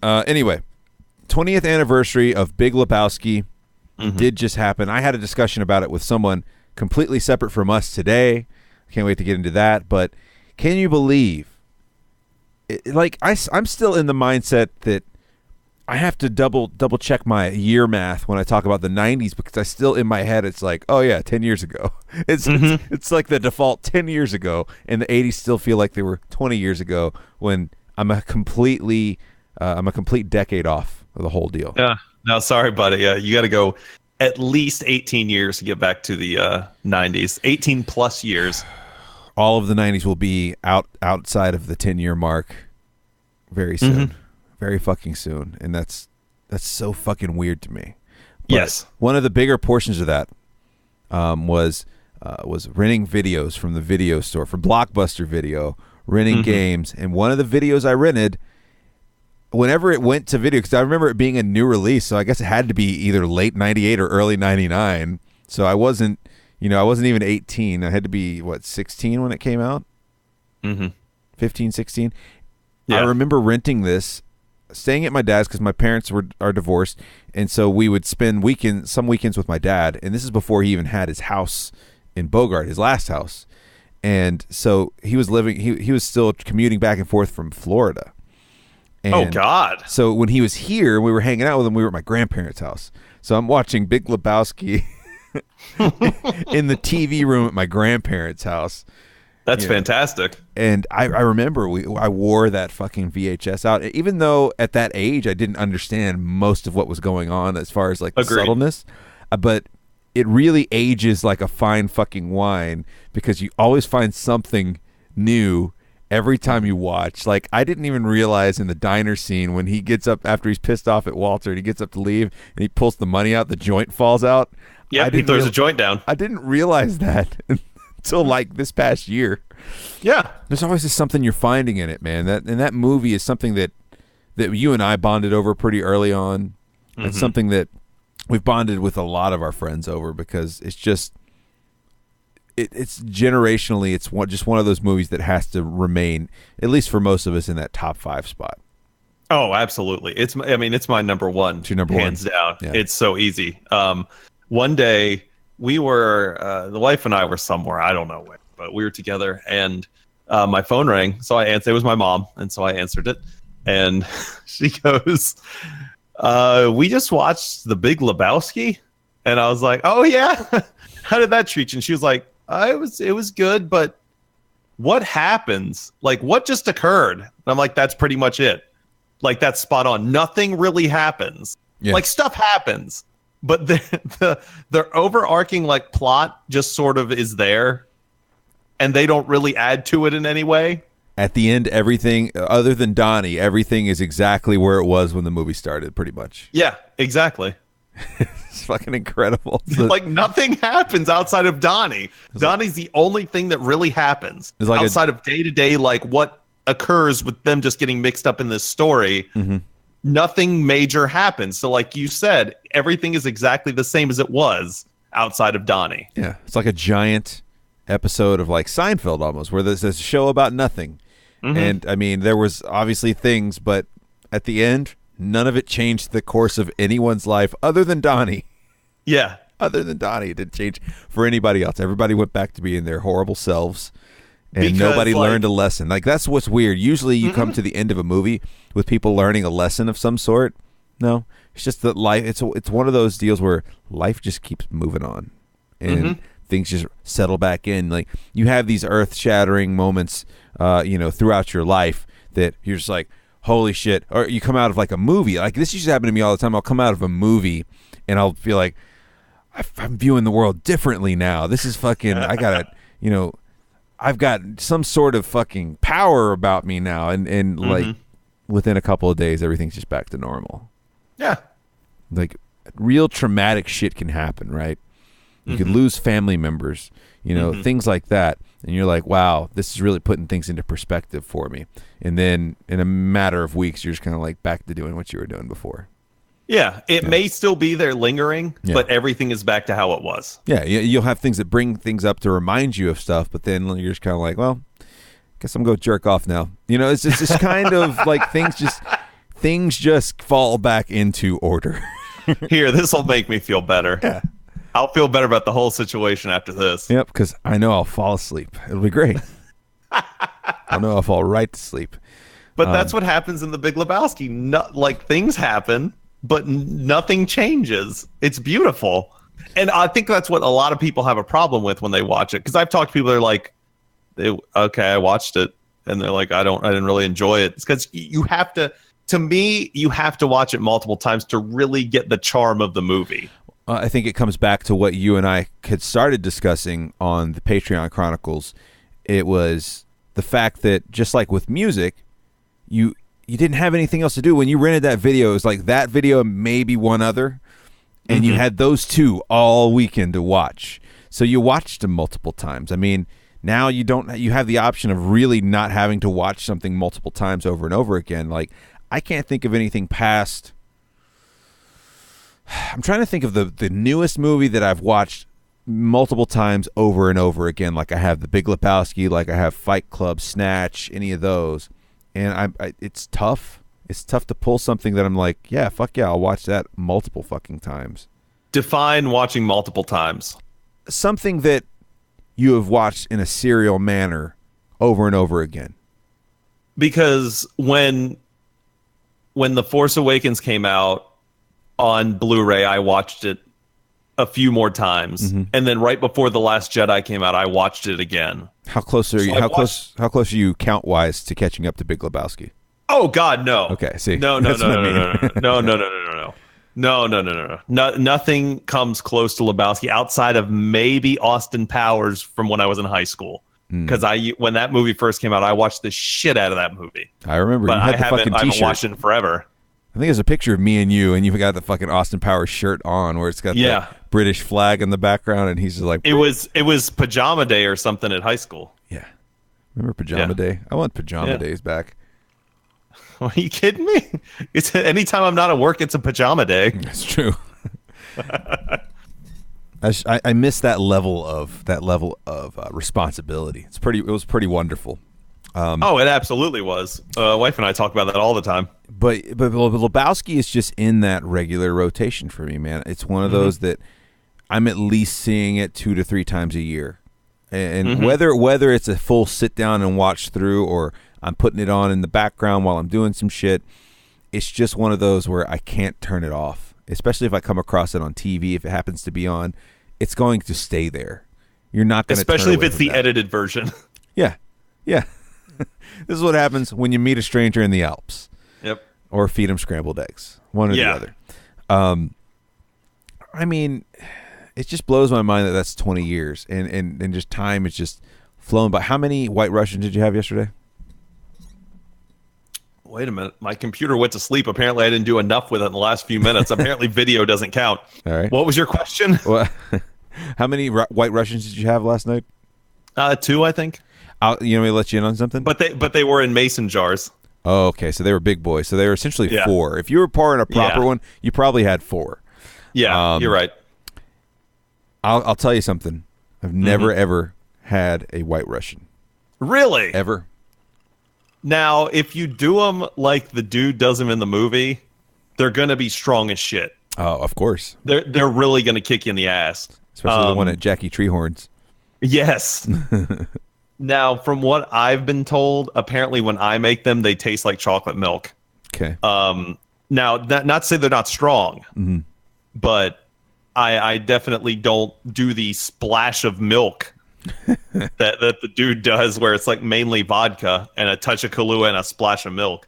Anyway, 20th anniversary of Big Lebowski did just happen. I had a discussion about it with someone completely separate from us today. Can't wait to get into that. But can you believe, I'm still in the mindset that I have to double check my year math when I talk about the 90s, because I still, in my head, it's like, oh yeah, 10 years ago. It's like the default 10 years ago, and the 80s still feel like they were 20 years ago, when I'm a complete decade off of the whole deal. Yeah. No, sorry, buddy. You got to go at least 18 years to get back to the 90s. 18 plus years. All of the 90s will be outside of the 10-year mark very soon. Very fucking soon. And that's so fucking weird to me. But yes. One of the bigger portions of that was renting videos from the video store, from Blockbuster Video, renting games. And one of the videos I rented, whenever it went to video, because I remember it being a new release, so I guess it had to be either late 98 or early 99. So I wasn't even 18. I had to be, 16 when it came out? 15, 16. Yeah. I remember renting this, staying at my dad's because my parents are divorced, and so we would spend some weekends with my dad, and this is before he even had his house in Bogart, his last house. And so he was still commuting back and forth from Florida. And oh, God. So when he was here, we were hanging out with him. We were at my grandparents' house. So I'm watching Big Lebowski in the TV room at my grandparents' house. That's fantastic. And I remember I wore that fucking VHS out, even though at that age I didn't understand most of what was going on as far as like the subtleness. But it really ages like a fine fucking wine, because you always find something new every time you watch. Like, I didn't even realize in the diner scene when he gets up after he's pissed off at Walter and he gets up to leave and he pulls the money out, the joint falls out. Yeah, he throws a joint down. I didn't realize that until like this past year. Yeah. There's always just something you're finding in it, man. That movie is something that you and I bonded over pretty early on. It's something that we've bonded with a lot of our friends over, because it's just it's generationally, it's just one of those movies that has to remain, at least for most of us, in that top 5 spot. Oh, absolutely. It's my number one. It's your number hands one. down. Yeah. It's so easy. One day we were, the wife and I were somewhere, I don't know where, but we were together, and my phone rang. So I answered. It was my mom, and so I answered it, and she goes, "We just watched The Big Lebowski," and I was like, "Oh yeah, how did that treat you?" And she was like, "It was good, but what happens? Like, what just occurred?" And I'm like, "That's pretty much it. Like, that's spot on. Nothing really happens. Yeah. Like, stuff happens, but the overarching like plot just sort of is there, and they don't really add to it in any way." At the end, everything other than Donnie, everything is exactly where it was when the movie started, pretty much. Yeah, exactly. It's fucking incredible. Like, nothing happens outside of Donnie. Donnie's the only thing that really happens outside of day-to-day, like what occurs with them just getting mixed up in this story. Nothing major happens. So like you said, everything is exactly the same as it was outside of Donnie. Yeah, it's like a giant episode of like Seinfeld almost, where there's a show about nothing. And I mean, there was obviously things, but at the end, none of it changed the course of anyone's life other than Donnie. Yeah. Other than Donnie, it didn't change for anybody else. Everybody went back to being their horrible selves, and nobody learned a lesson. Like, that's what's weird. Usually you come to the end of a movie with people learning a lesson of some sort. No, it's just that life, it's one of those deals where life just keeps moving on, and things just settle back in. Like, you have these earth-shattering moments, throughout your life that you're just like, holy shit. Or you come out of like a movie. Like, this used to happen to me all the time. I'll come out of a movie and I'll feel like I'm viewing the world differently now. This is fucking, I've got some sort of fucking power about me now. And like within a couple of days, everything's just back to normal. Yeah. Like, real traumatic shit can happen, right? You could lose family members, things like that. And you're like, wow, this is really putting things into perspective for me. And then in a matter of weeks, you're just kind of like back to doing what you were doing before. Yeah, it may still be there lingering, but everything is back to how it was. Yeah, you'll have things that bring things up to remind you of stuff, but then you're just kind of like, well, guess I'm going to jerk off now. It's just kind of like things things just fall back into order. Here, this will make me feel better. Yeah. I'll feel better about the whole situation after this. Yep, because I know I'll fall asleep. It'll be great. I know I'll fall right to sleep. But that's what happens in The Big Lebowski. Like, things happen, but nothing changes. It's beautiful. And I think that's what a lot of people have a problem with when they watch it. Because I've talked to people that are like, okay, I watched it. And they're like, I didn't really enjoy it. It's because you have to me, you have to watch it multiple times to really get the charm of the movie. I think it comes back to what you and I had started discussing on the Patreon Chronicles. It was the fact that just like with music, you didn't have anything else to do. When you rented that video, it was like that video and maybe one other, and you had those two all weekend to watch. So you watched them multiple times. I mean, now you have the option of really not having to watch something multiple times over and over again. Like, I can't think of anything past... I'm trying to think of the newest movie that I've watched multiple times over and over again. Like I have The Big Lebowski, like I have Fight Club, Snatch, any of those. And it's tough. It's tough to pull something that I'm like, yeah, fuck yeah, I'll watch that multiple fucking times. Define watching multiple times. Something that you have watched in a serial manner over and over again. Because when The Force Awakens came out on Blu-ray, I watched it a few more times, and then right before The Last Jedi came out, I watched it again. How close are you? How close are you count wise to catching up to Big Lebowski? Oh God, no. Okay, see, no. Nothing comes close to Lebowski outside of maybe Austin Powers from when I was in high school. Because when that movie first came out, I watched the shit out of that movie. I remember, but you had the fucking t-shirt. I haven't watched it in forever. I think there's a picture of me and you've got the fucking Austin Powers shirt on, where it's got the British flag in the background, and he's just like, it was Pajama Day or something at high school. Yeah, remember Pajama Day? I want Pajama Days back. Are you kidding me? It's anytime I'm not at work, it's a Pajama Day. That's true. I miss that level of responsibility. It was pretty wonderful. It absolutely was. Wife and I talk about that all the time. But Lebowski is just in that regular rotation for me, man. It's one of those that I'm at least seeing it 2 to 3 times a year, and whether it's a full sit down and watch through, or I'm putting it on in the background while I'm doing some shit, it's just one of those where I can't turn it off. Especially if I come across it on TV, if it happens to be on, it's going to stay there. You're not going to, especially if it's the edited version. Yeah. This is what happens when you meet a stranger in the Alps. Yep. Or feed them scrambled eggs. One or the other. I mean, it just blows my mind that that's 20 years. And just time is just flown by. How many White Russians did you have yesterday? Wait a minute. My computer went to sleep. Apparently, I didn't do enough with it in the last few minutes. Apparently, video doesn't count. All right. What was your question? Well, how many White Russians did you have last night? 2, I think. You know, me let you in on something. But they were in mason jars. Oh, okay. So they were big boys. So they were essentially 4. If you were pouring a proper one, you probably had 4. Yeah, you're right. I'll tell you something. I've never ever had a White Russian. Really? Ever. Now, if you do them like the dude does them in the movie, they're gonna be strong as shit. Oh, of course. They're really gonna kick you in the ass. Especially the one at Jackie Treehorn's. Yes. Now, from what I've been told, apparently when I make them, they taste like chocolate milk. Okay. Now, not to say they're not strong, but I definitely don't do the splash of milk that the dude does, where it's like mainly vodka and a touch of Kahlua and a splash of milk.